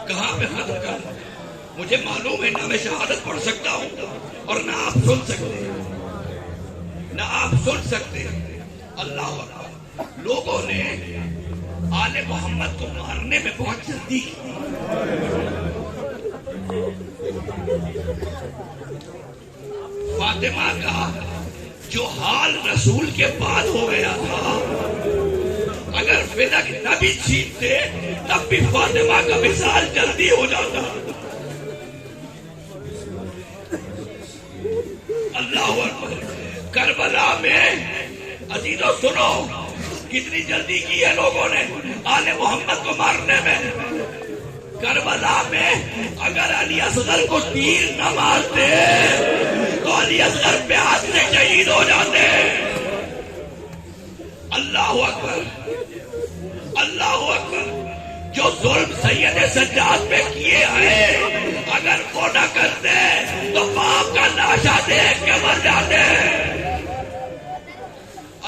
کہاں پہ ختم کر دوں؟ مجھے معلوم ہے نہ میں شہادت پڑھ سکتا ہوں اور نہ آپ سن سکتے، نہ آپ سن سکتے۔ اللہ اکبر۔ لوگوں نے آل محمد کو مارنے میں بہت جلدی کی۔ فاطمہ کا جو حال رسول کے بعد ہو گیا تھا، اگر فلک نہ بھی چھینتے تب بھی فاطمہ کا وصال جلدی ہو جاتا۔ اللہ اکبر۔ کربلا میں عزیزو سنو کتنی جلدی کی ہے لوگوں نے آل محمد کو مارنے میں۔ کربلا میں اگر علی اصغر کو تیر نہ مارتے تو علی اصغر پیاس سے شہید ہو جاتے۔ اللہ اکبر، اللہ اکبر۔ جو ظلم سید سجاد پہ کیے ہیں اگر وہ نہ کرتے تو باپ کا لاشا دیکھ کے مر جاتے۔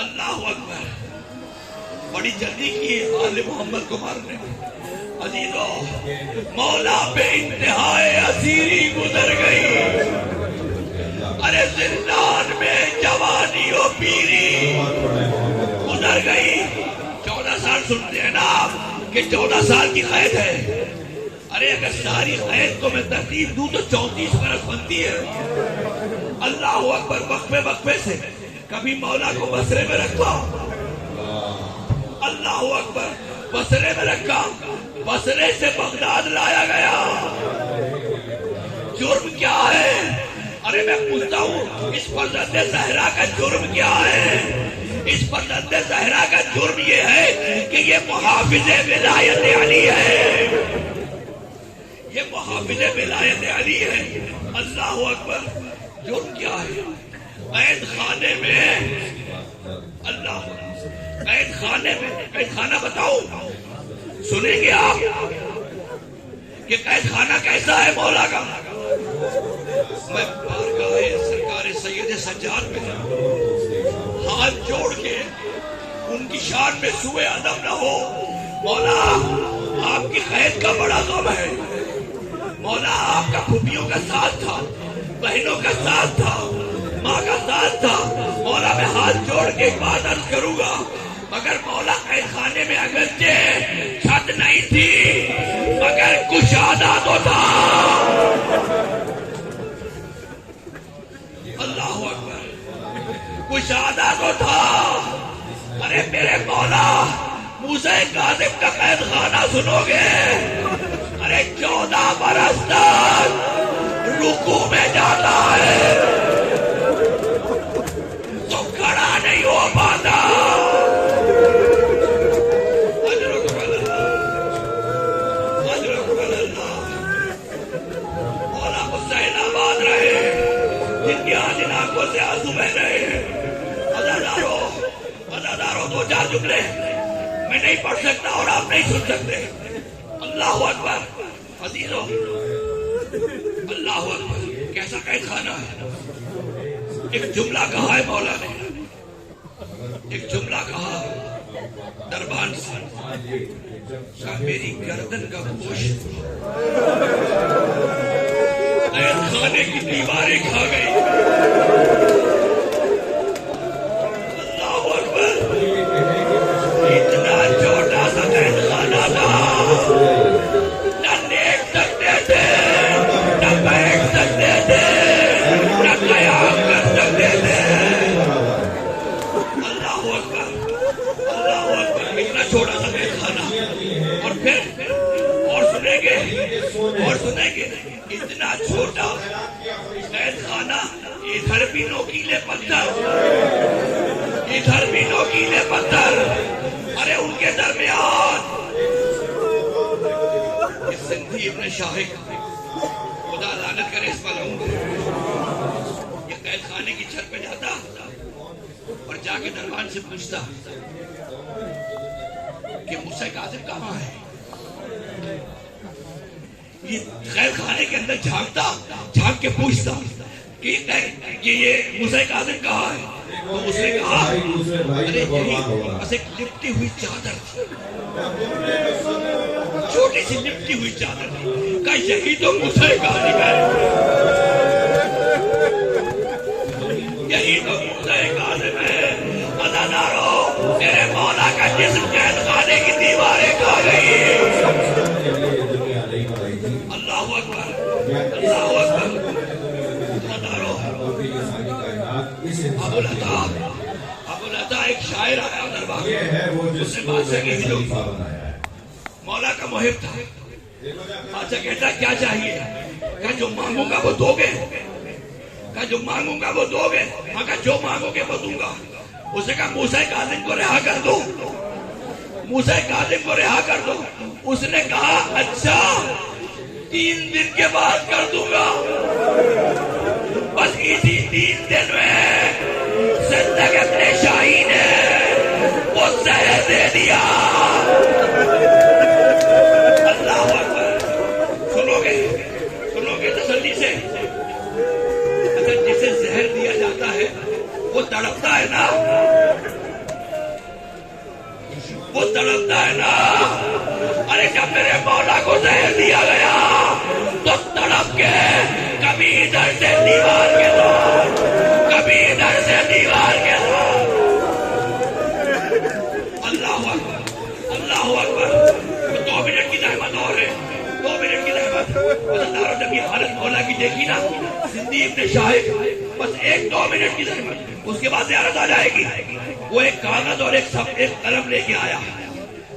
اللہ اکبر۔ بڑی جلدی کی آل محمد کو مارنے میں۔ عزیزو مولا پہ انتہائے اسیری گزر گئی۔ ارے زندان میں جوانی و پیری گزر گئی۔ 14 سال سنتے ہیں نا آپ کہ 14 سال کی قید ہے۔ ارے اگر ساری قید کو میں ترتیب دوں تو 34 برس بنتی ہے۔ اللہ اکبر۔ وقفے وقفے سے کبھی مولا کو بصرے میں رکھا، اللہ اکبر، بصرے میں رکھا، بصرے سے بغداد لایا گیا۔ جرم کیا ہے؟ ارے میں پوچھتا ہوں اس فرزند زہرا کا جرم کیا ہے؟ اس فرزند زہرا کا جرم یہ ہے کہ یہ محافظ ولایت علی ہے، یہ محافظ ولایت علی ہے۔ اللہ اکبر۔ جرم کیا ہے؟ قید خانے میں، اللہ، قید خانے میں، قید خانہ بتاؤ، سنیں گے آپ کہ قید خانہ کیسا ہے مولا کا؟ میں بارگاہ سرکار سید سجاد میں ہاتھ جوڑ کے ان کی شان میں سوء ادب نہ ہو۔ مولا آپ کی قید کا بڑا غم ہے، مولا آپ کا پھوپھیوں کا ساتھ تھا، بہنوں کا ساتھ تھا، ماں کا ساتھ تھا۔ مولا میں ہاتھ جوڑ کے ایک بات عرض کروں گا، مگر مولا قید خانے میں اگرچہ چھت نہیں تھی مگر کشادہ تو تھا۔ اللہ اکبر۔ کشادہ تو تھا۔ ارے میرے مولا موسیٰ کاظم کا قید خانہ سنو گے؟ ارے 14 برس تک رکوع میں جاتا ہے تو کھڑا نہیں ہو پاتا۔ مولا حسین آباد رہے، جن کی آنکھوں آنکھوں سے آنسو بہ رہے ہیں۔ عزاداروں 2-4 جملے میں نہیں پڑھ سکتا اور آپ نہیں سن سکتے۔ اللہ اکبر۔ عزیزو اللہ اکبر۔ کیسا قید خانہ ہے؟ ایک جملہ کہا ہے مولا نے، ایک جملہ کہا دربان سے، کہا میری گردن کا گوشت قید خانے کی دیواریں کھا گئی۔ اللہ اکبر۔ اتنا چھوٹا سا قید خانہ تھا، نہ دیکھ سکتے تھے، نہ بیٹھ سکتے تھے، نہ قیام کر سکتے تھے۔ اللہ اکبر، اللہ اکبر۔ اتنا چھوٹا سا قید خانہ، اور پھر اور سنیں گے، اور سنیں گے، اتنا چھوٹا قید خانہ، ادھر بھی نوکیلے پتھر، ادھر بھی نوکیلے پتھر۔ ارے ان کے درمیان سندھی ابن شاہق، خدا لعنت کرے اس پر ہوں، یہ قید خانے کی چھت پہ جاتا اور جا کے دربان سے پوچھتا کہ موسیٰ کاظم کہاں ہے؟ یہ قید خانے کے اندر جھانک کے پوچھتا کہ یہ موسیٰ کاظم کہاں ہے؟ تو اس نے کہا ارے یہی بس ایک لپٹی ہوئی چادر تھی، چھوٹی سی لپٹی ہوئی چادر تھی. کہا یہی تو موسیٰ کاظم ہے, یہی تو موسیٰ کاظم ہے. عزادارو, میرے مولا کا جسم قید خانے کی دیواریں کھا گئی. اللہ اکبر, اللہ اکبر. عزادارو, ابو العطا ایک شاعر آیا دربار میں, اس نے بادشاہ کی ہجوم. مولا کا محب تھا. بادشاہ کہتا کیا چاہیے؟ کہا جو مانگوں گا وہ دو گے. کہا جو مانگوں گا وہ دو گے. کہا جو مانگو گے وہ دوں گا. اس نے کہا موسیٰ کاظم کو رہا کر دو, موسیٰ کاظم کو رہا کر دو. اس نے کہا اچھا 3 دن کے بعد کر دوں گا. بس اسی 3 دن میں صدق ابن شاہی نے وہ زہر دے دیا. اللہ اکبر. سنو گے تسلی سے. اگر جسے زہر دیا جاتا ہے وہ تڑپتا ہے نا, وہ تڑپتا ہے نا. ارے جب میرے مولا کو زہر دیا گیا تو تڑپ کے کبھی ادھر سے دیوار کے ساتھ, کبھی ادھر سے دیوار کے ساتھ. اللہ اکبر, اللہ اکبر. 2 منٹ کی زحمت اور ہے, 2 منٹ کی زحمت. جب یہ حالت مولا کی دیکھی نا زندی ابن شاہد, بس 1-2 منٹ کی زحمت, اس کے بعد زیارت آ جائے گی. وہ ایک کاغذ اور ایک قلم لے کے آیا,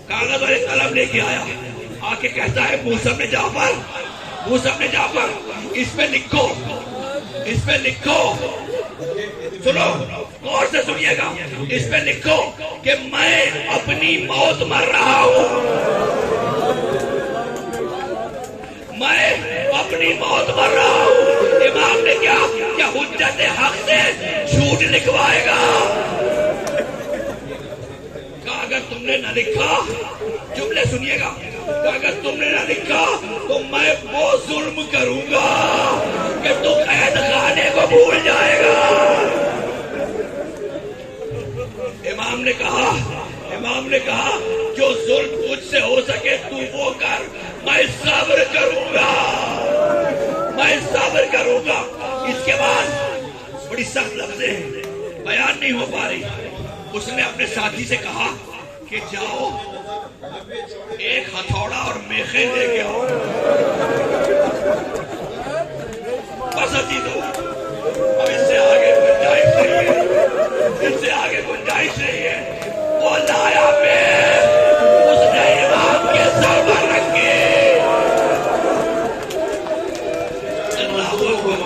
کاغذ اور ایک قلم لے کے آیا. آ کے کہتا ہے موسیٰ بن جعفر, موسیٰ بن جعفر, اس پہ لکھو, اس پہ لکھو. سنو, غور سے سنیے گا. اس پہ لکھو کہ میں اپنی موت مر رہا ہوں, میں اپنی موت مر رہا ہوں. امام نے کیا حجت حق سے جھوٹ لکھوائے گا. کہا اگر تم نے نہ لکھا, جملے سنیے گا, کہ اگر تم نے نہ لکھا تو میں وہ ظلم کروں گا کہ تو قید خانے کو بھول جائے گا. امام نے کہا جو ظلم مجھ سے ہو سکے تو وہ کر, میں صبر کروں گا, میں صبر کروں گا. اس کے بعد بڑی سخت لفظیں بیان نہیں ہو پا رہی. اس نے اپنے ساتھی سے کہا کہ جاؤ ایک ہتھوڑا اور میخیں لے کے آؤ. بس ابھی تو اب اس سے آگے گنجائش نہیں ہے, اس سے آگے گنجائش نہیں ہے. وہ لایا میخ, اس نے امام کے سر پر رکھی. اللہ اکبر.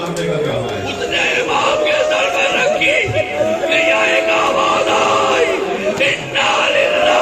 اس نے امام کے سر پر رکھی کہ یہ ایک آواز آئی, انا للہ.